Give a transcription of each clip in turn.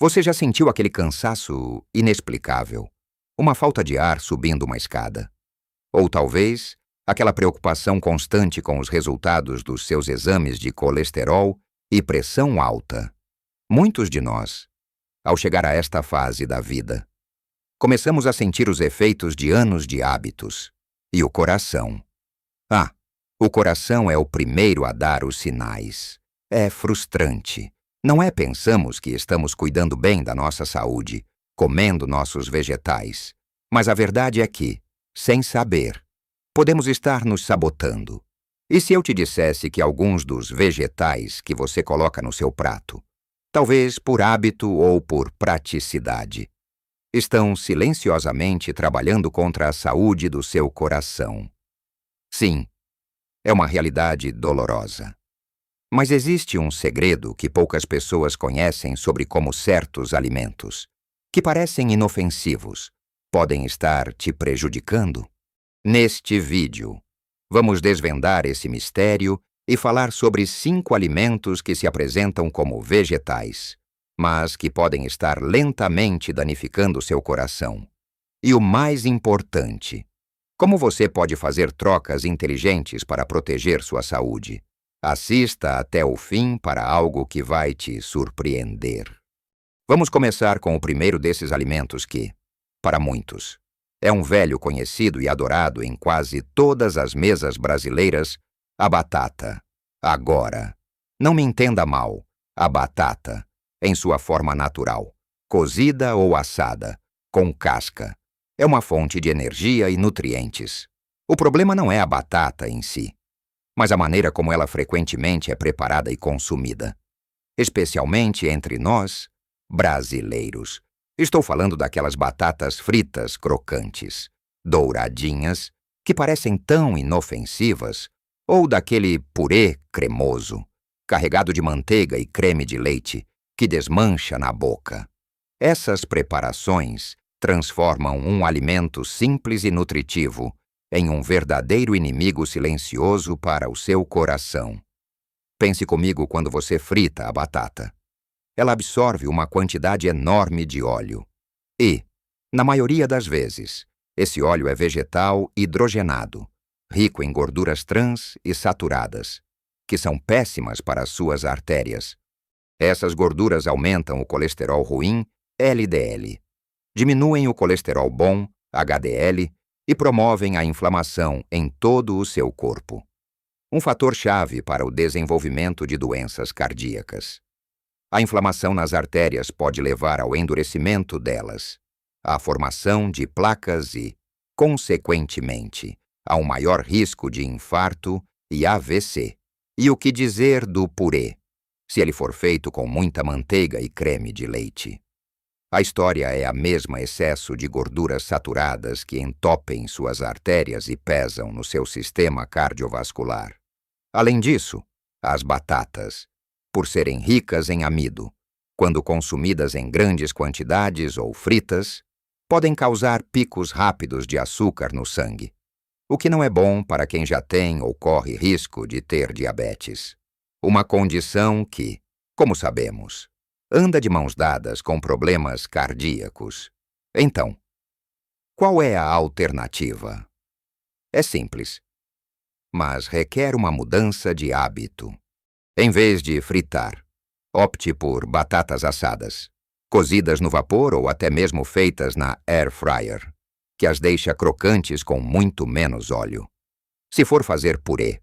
Você já sentiu aquele cansaço inexplicável? Uma falta de ar subindo uma escada? Ou talvez aquela preocupação constante com os resultados dos seus exames de colesterol e pressão alta? Muitos de nós, ao chegar a esta fase da vida, começamos a sentir os efeitos de anos de hábitos. E o coração? O coração é o primeiro a dar os sinais. É frustrante. Não é pensamos que estamos cuidando bem da nossa saúde, comendo nossos vegetais. Mas a verdade é que, sem saber, podemos estar nos sabotando. E se eu te dissesse que alguns dos vegetais que você coloca no seu prato, talvez por hábito ou por praticidade, estão silenciosamente trabalhando contra a saúde do seu coração? Sim, é uma realidade dolorosa. Mas existe um segredo que poucas pessoas conhecem sobre como certos alimentos, que parecem inofensivos, podem estar te prejudicando. Neste vídeo, vamos desvendar esse mistério e falar sobre 5 alimentos que se apresentam como vegetais, mas que podem estar lentamente danificando seu coração. E o mais importante, como você pode fazer trocas inteligentes para proteger sua saúde. Assista até o fim para algo que vai te surpreender. Vamos começar com o primeiro desses alimentos que, para muitos, é um velho conhecido e adorado em quase todas as mesas brasileiras, a batata. Agora, não me entenda mal, a batata, em sua forma natural, cozida ou assada, com casca, é uma fonte de energia e nutrientes. O problema não é a batata em si, mas a maneira como ela frequentemente é preparada e consumida, especialmente entre nós, brasileiros. Estou falando daquelas batatas fritas crocantes, douradinhas, que parecem tão inofensivas, ou daquele purê cremoso, carregado de manteiga e creme de leite, que desmancha na boca. Essas preparações transformam um alimento simples e nutritivo em um verdadeiro inimigo silencioso para o seu coração. Pense comigo quando você frita a batata. Ela absorve uma quantidade enorme de óleo. E, na maioria das vezes, esse óleo é vegetal hidrogenado, rico em gorduras trans e saturadas, que são péssimas para as suas artérias. Essas gorduras aumentam o colesterol ruim, LDL, diminuem o colesterol bom, HDL, e promovem a inflamação em todo o seu corpo. Um fator-chave para o desenvolvimento de doenças cardíacas. A inflamação nas artérias pode levar ao endurecimento delas, à formação de placas e, consequentemente, a um maior risco de infarto e AVC. E o que dizer do purê, se ele for feito com muita manteiga e creme de leite? A história é a mesma: excesso de gorduras saturadas que entopem suas artérias e pesam no seu sistema cardiovascular. Além disso, as batatas, por serem ricas em amido, quando consumidas em grandes quantidades ou fritas, podem causar picos rápidos de açúcar no sangue, o que não é bom para quem já tem ou corre risco de ter diabetes. Uma condição que, como sabemos, anda de mãos dadas com problemas cardíacos. Então, qual é a alternativa? É simples, mas requer uma mudança de hábito. Em vez de fritar, opte por batatas assadas, cozidas no vapor ou até mesmo feitas na air fryer, que as deixa crocantes com muito menos óleo. Se for fazer purê,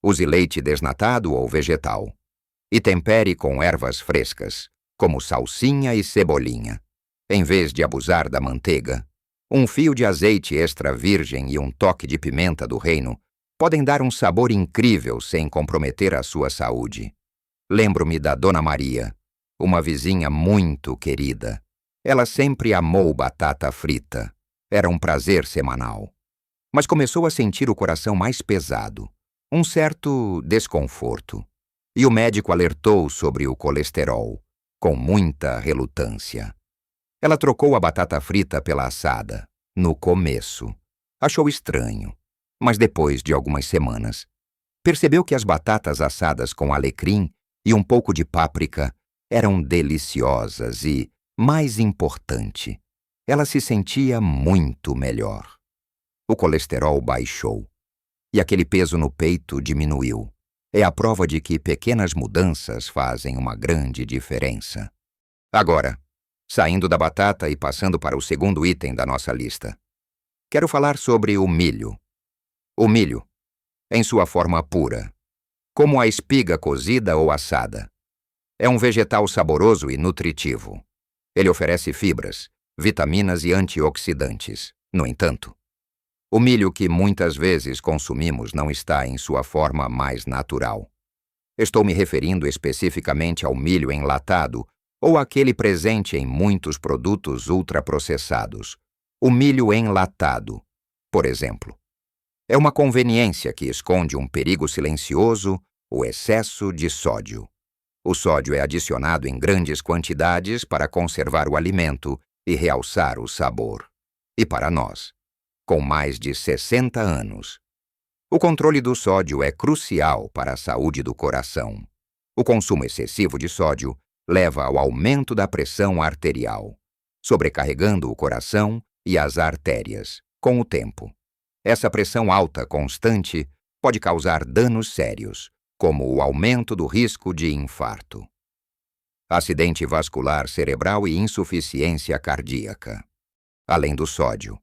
use leite desnatado ou vegetal e tempere com ervas frescas, como salsinha e cebolinha. Em vez de abusar da manteiga, um fio de azeite extra virgem e um toque de pimenta do reino podem dar um sabor incrível sem comprometer a sua saúde. Lembro-me da Dona Maria, uma vizinha muito querida. Ela sempre amou batata frita. Era um prazer semanal. Mas começou a sentir o coração mais pesado, um certo desconforto. E o médico alertou sobre o colesterol, com muita relutância. Ela trocou a batata frita pela assada, no começo. Achou estranho, mas depois de algumas semanas, percebeu que as batatas assadas com alecrim e um pouco de páprica eram deliciosas e, mais importante, ela se sentia muito melhor. O colesterol baixou e aquele peso no peito diminuiu. É a prova de que pequenas mudanças fazem uma grande diferença. Agora, saindo da batata e passando para o segundo item da nossa lista, quero falar sobre o milho. O milho, em sua forma pura, como a espiga cozida ou assada, é um vegetal saboroso e nutritivo. Ele oferece fibras, vitaminas e antioxidantes. No entanto, o milho que muitas vezes consumimos não está em sua forma mais natural. Estou me referindo especificamente ao milho enlatado ou aquele presente em muitos produtos ultraprocessados. O milho enlatado, por exemplo, é uma conveniência que esconde um perigo silencioso, o excesso de sódio. O sódio é adicionado em grandes quantidades para conservar o alimento e realçar o sabor. E para nós, com mais de 60 anos, o controle do sódio é crucial para a saúde do coração. O consumo excessivo de sódio leva ao aumento da pressão arterial, sobrecarregando o coração e as artérias. Com o tempo, essa pressão alta constante pode causar danos sérios, como o aumento do risco de infarto, acidente vascular cerebral e insuficiência cardíaca. Além do sódio,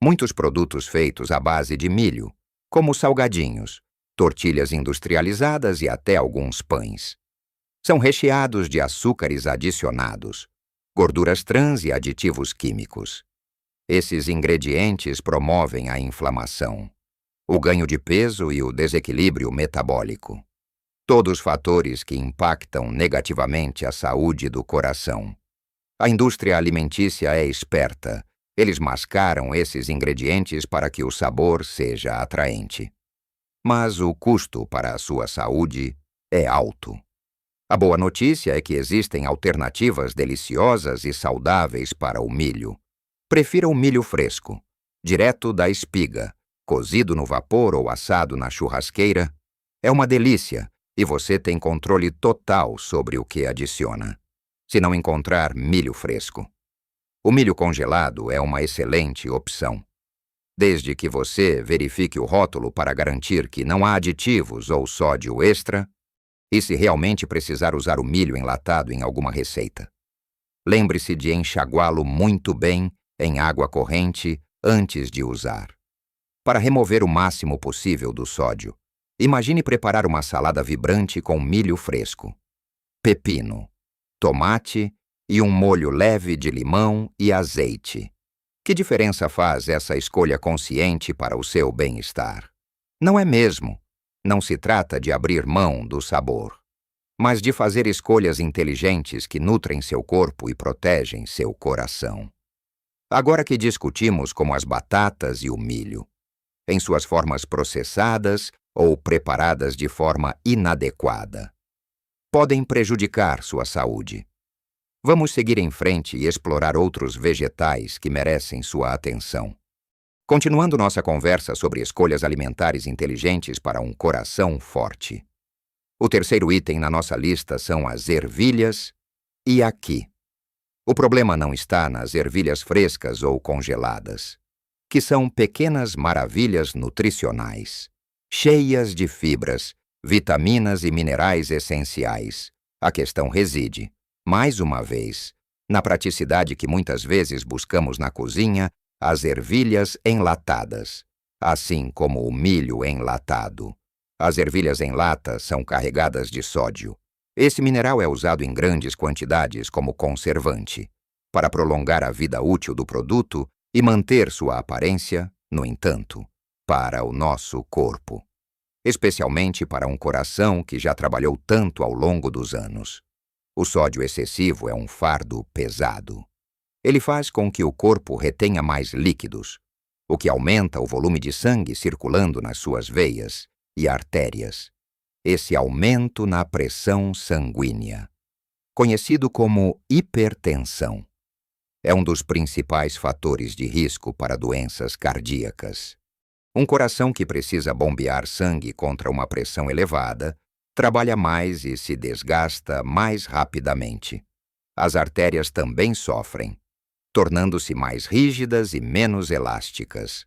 muitos produtos feitos à base de milho, como salgadinhos, tortilhas industrializadas e até alguns pães, são recheados de açúcares adicionados, gorduras trans e aditivos químicos. Esses ingredientes promovem a inflamação, o ganho de peso e o desequilíbrio metabólico. Todos fatores que impactam negativamente a saúde do coração. A indústria alimentícia é esperta. Eles mascaram esses ingredientes para que o sabor seja atraente. Mas o custo para a sua saúde é alto. A boa notícia é que existem alternativas deliciosas e saudáveis para o milho. Prefira o milho fresco, direto da espiga, cozido no vapor ou assado na churrasqueira. É uma delícia e você tem controle total sobre o que adiciona. Se não encontrar milho fresco, o milho congelado é uma excelente opção, desde que você verifique o rótulo para garantir que não há aditivos ou sódio extra e se realmente precisar usar o milho enlatado em alguma receita. Lembre-se de enxaguá-lo muito bem em água corrente antes de usar. Para remover o máximo possível do sódio, imagine preparar uma salada vibrante com milho fresco, pepino, tomate e um molho leve de limão e azeite. Que diferença faz essa escolha consciente para o seu bem-estar? Não é mesmo? Não se trata de abrir mão do sabor, mas de fazer escolhas inteligentes que nutrem seu corpo e protegem seu coração. Agora que discutimos como as batatas e o milho, em suas formas processadas ou preparadas de forma inadequada, podem prejudicar sua saúde. Vamos seguir em frente e explorar outros vegetais que merecem sua atenção. Continuando nossa conversa sobre escolhas alimentares inteligentes para um coração forte. O terceiro item na nossa lista são as ervilhas e aqui. O problema não está nas ervilhas frescas ou congeladas, que são pequenas maravilhas nutricionais, cheias de fibras, vitaminas e minerais essenciais. A questão reside, mais uma vez, na praticidade que muitas vezes buscamos na cozinha, as ervilhas enlatadas, assim como o milho enlatado. As ervilhas em lata são carregadas de sódio. Esse mineral é usado em grandes quantidades como conservante, para prolongar a vida útil do produto e manter sua aparência, no entanto, para o nosso corpo, especialmente para um coração que já trabalhou tanto ao longo dos anos. O sódio excessivo é um fardo pesado. Ele faz com que o corpo retenha mais líquidos, o que aumenta o volume de sangue circulando nas suas veias e artérias. Esse aumento na pressão sanguínea, conhecido como hipertensão, é um dos principais fatores de risco para doenças cardíacas. Um coração que precisa bombear sangue contra uma pressão elevada trabalha mais e se desgasta mais rapidamente. As artérias também sofrem, tornando-se mais rígidas e menos elásticas,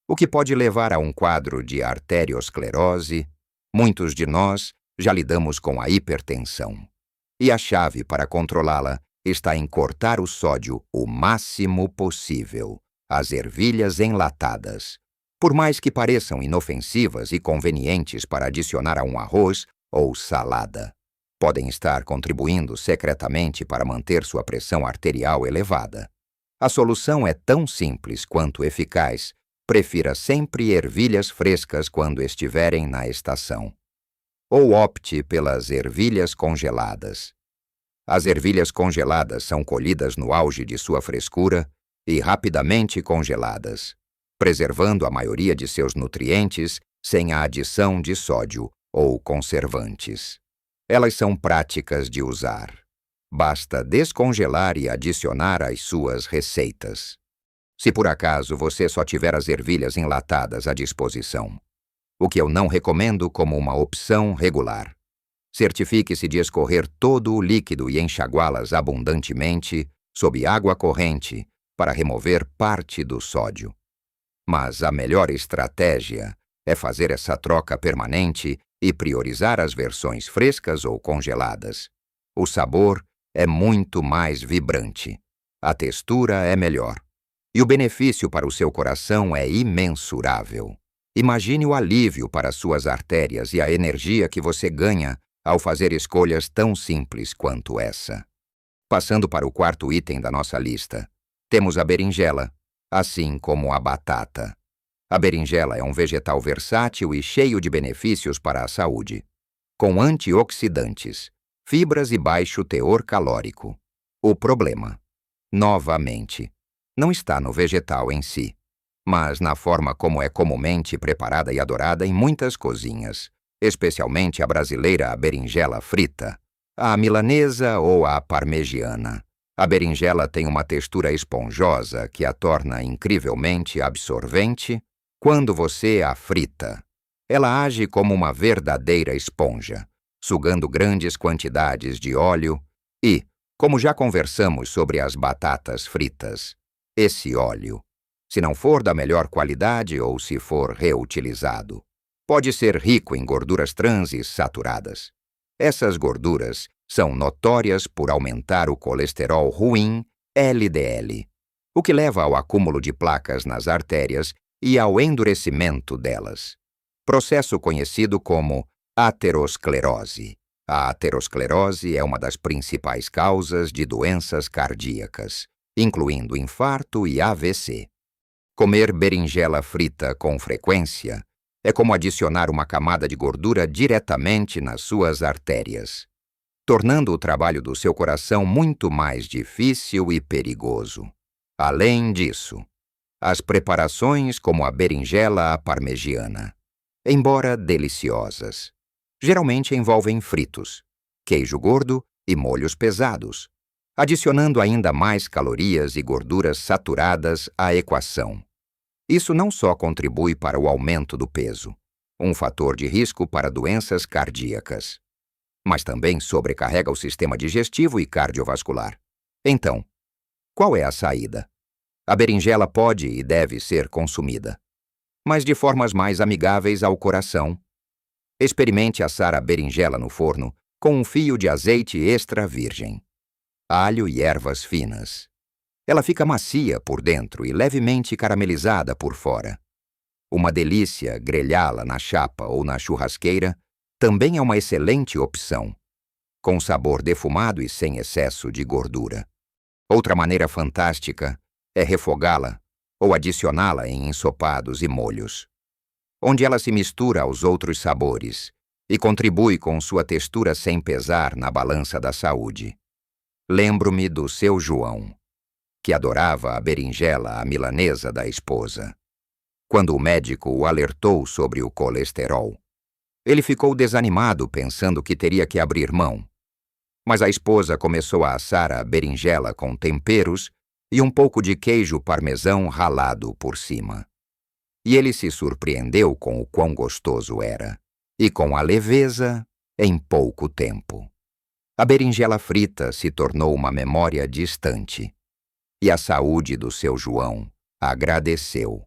o que pode levar a um quadro de arteriosclerose. Muitos de nós já lidamos com a hipertensão, e a chave para controlá-la está em cortar o sódio o máximo possível. As ervilhas enlatadas, por mais que pareçam inofensivas e convenientes para adicionar a um arroz ou salada, podem estar contribuindo secretamente para manter sua pressão arterial elevada. A solução é tão simples quanto eficaz. Prefira sempre ervilhas frescas quando estiverem na estação. Ou opte pelas ervilhas congeladas. As ervilhas congeladas são colhidas no auge de sua frescura e rapidamente congeladas, preservando a maioria de seus nutrientes sem a adição de sódio ou conservantes. Elas são práticas de usar. Basta descongelar e adicionar às suas receitas. Se por acaso você só tiver as ervilhas enlatadas à disposição, o que eu não recomendo como uma opção regular, certifique-se de escorrer todo o líquido e enxaguá-las abundantemente sob água corrente para remover parte do sódio. Mas a melhor estratégia é fazer essa troca permanente e priorizar as versões frescas ou congeladas. O sabor é muito mais vibrante, a textura é melhor, e o benefício para o seu coração é imensurável. Imagine o alívio para suas artérias e a energia que você ganha ao fazer escolhas tão simples quanto essa. Passando para o quarto item da nossa lista, temos a berinjela, assim como a batata. A berinjela é um vegetal versátil e cheio de benefícios para a saúde, com antioxidantes, fibras e baixo teor calórico. O problema, novamente, não está no vegetal em si, mas na forma como é comumente preparada e adorada em muitas cozinhas, especialmente a brasileira, a berinjela frita, a milanesa ou a parmegiana. A berinjela tem uma textura esponjosa que a torna incrivelmente absorvente quando você a frita. Ela age como uma verdadeira esponja, sugando grandes quantidades de óleo e, como já conversamos sobre as batatas fritas, esse óleo, se não for da melhor qualidade ou se for reutilizado, pode ser rico em gorduras trans e saturadas. Essas gorduras são notórias por aumentar o colesterol ruim, LDL, o que leva ao acúmulo de placas nas artérias e ao endurecimento delas. Processo conhecido como aterosclerose. A aterosclerose é uma das principais causas de doenças cardíacas, incluindo infarto e AVC. Comer berinjela frita com frequência é como adicionar uma camada de gordura diretamente nas suas artérias, tornando o trabalho do seu coração muito mais difícil e perigoso. Além disso, as preparações como a berinjela à parmegiana, embora deliciosas, geralmente envolvem fritos, queijo gordo e molhos pesados, adicionando ainda mais calorias e gorduras saturadas à equação. Isso não só contribui para o aumento do peso, um fator de risco para doenças cardíacas, mas também sobrecarrega o sistema digestivo e cardiovascular. Então, qual é a saída? A berinjela pode e deve ser consumida, mas de formas mais amigáveis ao coração. Experimente assar a berinjela no forno com um fio de azeite extra virgem, alho e ervas finas. Ela fica macia por dentro e levemente caramelizada por fora. Uma delícia grelhá-la na chapa ou na churrasqueira também é uma excelente opção, com sabor defumado e sem excesso de gordura. Outra maneira fantástica é refogá-la ou adicioná-la em ensopados e molhos, onde ela se mistura aos outros sabores e contribui com sua textura sem pesar na balança da saúde. Lembro-me do seu João, que adorava a berinjela à milanesa da esposa. Quando o médico o alertou sobre o colesterol, ele ficou desanimado pensando que teria que abrir mão. Mas a esposa começou a assar a berinjela com temperos e um pouco de queijo parmesão ralado por cima. E ele se surpreendeu com o quão gostoso era. E com a leveza, em pouco tempo. A berinjela frita se tornou uma memória distante. E a saúde do seu João agradeceu.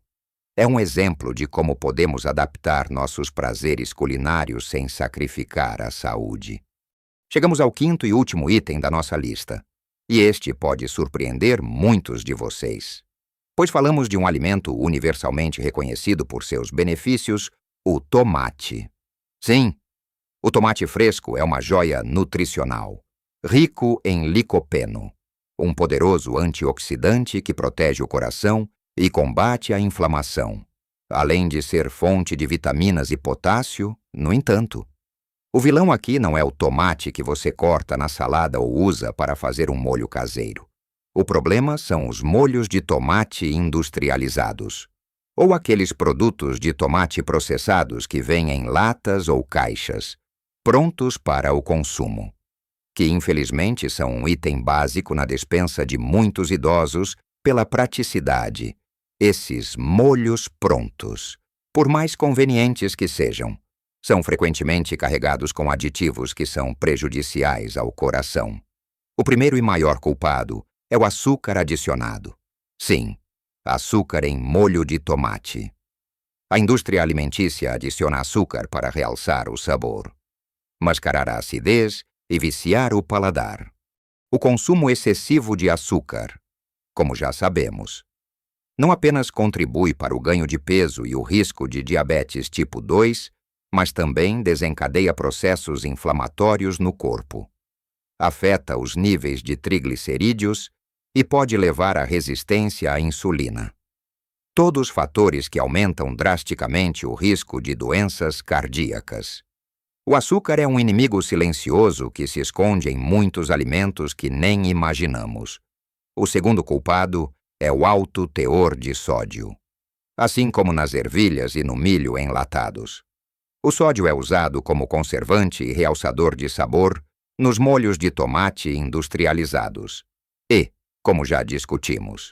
É um exemplo de como podemos adaptar nossos prazeres culinários sem sacrificar a saúde. Chegamos ao quinto e último item da nossa lista. E este pode surpreender muitos de vocês. Pois falamos de um alimento universalmente reconhecido por seus benefícios, o tomate. Sim, o tomate fresco é uma joia nutricional, rico em licopeno, um poderoso antioxidante que protege o coração e combate a inflamação. Além de ser fonte de vitaminas e potássio, no entanto, o vilão aqui não é o tomate que você corta na salada ou usa para fazer um molho caseiro. O problema são os molhos de tomate industrializados, ou aqueles produtos de tomate processados que vêm em latas ou caixas, prontos para o consumo, que infelizmente são um item básico na despensa de muitos idosos pela praticidade. Esses molhos prontos, por mais convenientes que sejam, são frequentemente carregados com aditivos que são prejudiciais ao coração. O primeiro e maior culpado é o açúcar adicionado. Sim, açúcar em molho de tomate. A indústria alimentícia adiciona açúcar para realçar o sabor, mascarar a acidez e viciar o paladar. O consumo excessivo de açúcar, como já sabemos, não apenas contribui para o ganho de peso e o risco de diabetes tipo 2, mas também desencadeia processos inflamatórios no corpo. Afeta os níveis de triglicerídeos e pode levar à resistência à insulina. Todos fatores que aumentam drasticamente o risco de doenças cardíacas. O açúcar é um inimigo silencioso que se esconde em muitos alimentos que nem imaginamos. O segundo culpado é o alto teor de sódio, assim como nas ervilhas e no milho enlatados. O sódio é usado como conservante e realçador de sabor nos molhos de tomate industrializados. E, como já discutimos,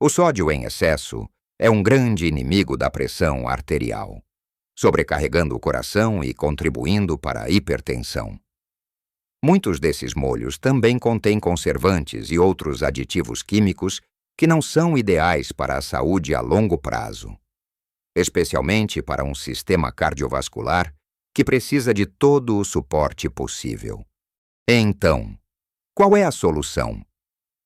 o sódio em excesso é um grande inimigo da pressão arterial, sobrecarregando o coração e contribuindo para a hipertensão. Muitos desses molhos também contêm conservantes e outros aditivos químicos que não são ideais para a saúde a longo prazo, especialmente para um sistema cardiovascular que precisa de todo o suporte possível. Então, qual é a solução?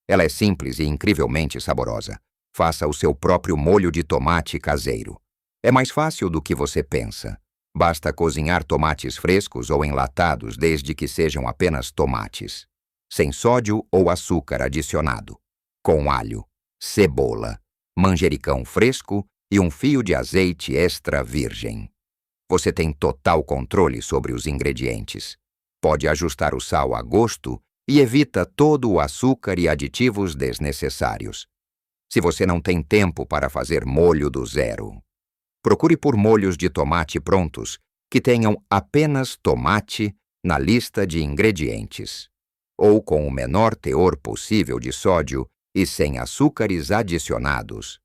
Ela é simples e incrivelmente saborosa. Faça o seu próprio molho de tomate caseiro. É mais fácil do que você pensa. Basta cozinhar tomates frescos ou enlatados desde que sejam apenas tomates, sem sódio ou açúcar adicionado, com alho, cebola, manjericão fresco e um fio de azeite extra virgem. Você tem total controle sobre os ingredientes. Pode ajustar o sal a gosto e evita todo o açúcar e aditivos desnecessários. Se você não tem tempo para fazer molho do zero, procure por molhos de tomate prontos que tenham apenas tomate na lista de ingredientes, ou com o menor teor possível de sódio e sem açúcares adicionados.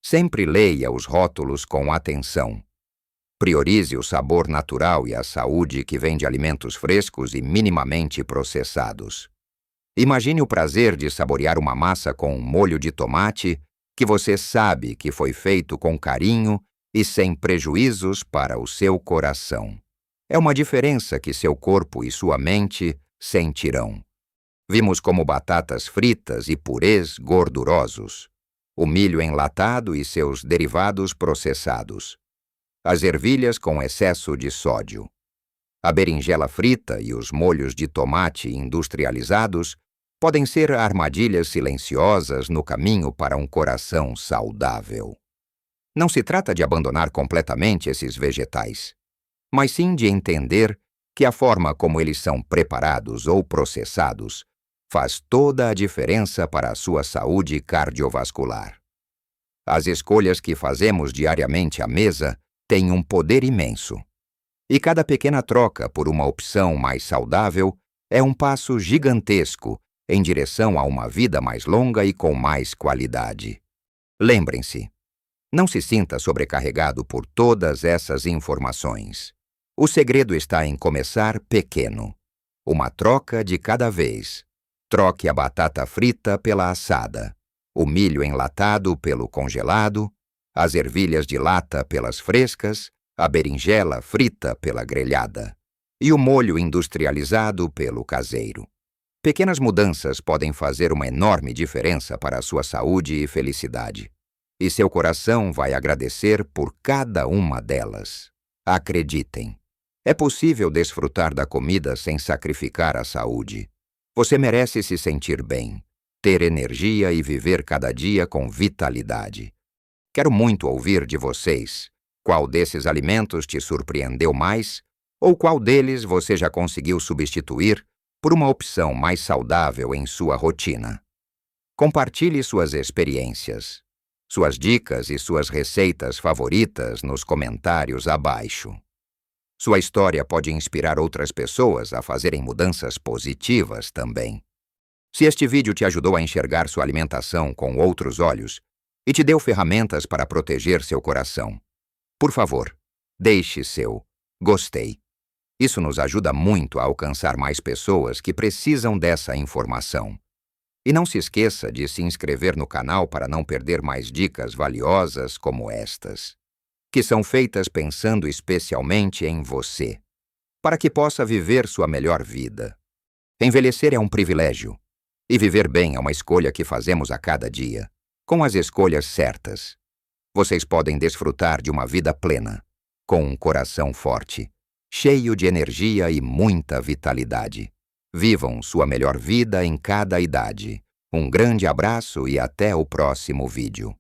Sempre leia os rótulos com atenção. Priorize o sabor natural e a saúde que vem de alimentos frescos e minimamente processados. Imagine o prazer de saborear uma massa com um molho de tomate que você sabe que foi feito com carinho e sem prejuízos para o seu coração. É uma diferença que seu corpo e sua mente sentirão. Vimos como batatas fritas e purês gordurosos, o milho enlatado e seus derivados processados, as ervilhas com excesso de sódio, a berinjela frita e os molhos de tomate industrializados podem ser armadilhas silenciosas no caminho para um coração saudável. Não se trata de abandonar completamente esses vegetais, mas sim de entender que a forma como eles são preparados ou processados faz toda a diferença para a sua saúde cardiovascular. As escolhas que fazemos diariamente à mesa têm um poder imenso, e cada pequena troca por uma opção mais saudável é um passo gigantesco em direção a uma vida mais longa e com mais qualidade. Lembrem-se, não se sinta sobrecarregado por todas essas informações. O segredo está em começar pequeno. Uma troca de cada vez. Troque a batata frita pela assada, o milho enlatado pelo congelado, as ervilhas de lata pelas frescas, a berinjela frita pela grelhada e o molho industrializado pelo caseiro. Pequenas mudanças podem fazer uma enorme diferença para a sua saúde e felicidade. E seu coração vai agradecer por cada uma delas. Acreditem, é possível desfrutar da comida sem sacrificar a saúde. Você merece se sentir bem, ter energia e viver cada dia com vitalidade. Quero muito ouvir de vocês. Qual desses alimentos te surpreendeu mais? Ou qual deles você já conseguiu substituir por uma opção mais saudável em sua rotina? Compartilhe suas experiências, suas dicas e suas receitas favoritas nos comentários abaixo. Sua história pode inspirar outras pessoas a fazerem mudanças positivas também. Se este vídeo te ajudou a enxergar sua alimentação com outros olhos e te deu ferramentas para proteger seu coração, por favor, deixe seu gostei. Isso nos ajuda muito a alcançar mais pessoas que precisam dessa informação. E não se esqueça de se inscrever no canal para não perder mais dicas valiosas como estas, que são feitas pensando especialmente em você, para que possa viver sua melhor vida. Envelhecer é um privilégio, e viver bem é uma escolha que fazemos a cada dia, com as escolhas certas. Vocês podem desfrutar de uma vida plena, com um coração forte, cheio de energia e muita vitalidade. Vivam sua melhor vida em cada idade. Um grande abraço e até o próximo vídeo.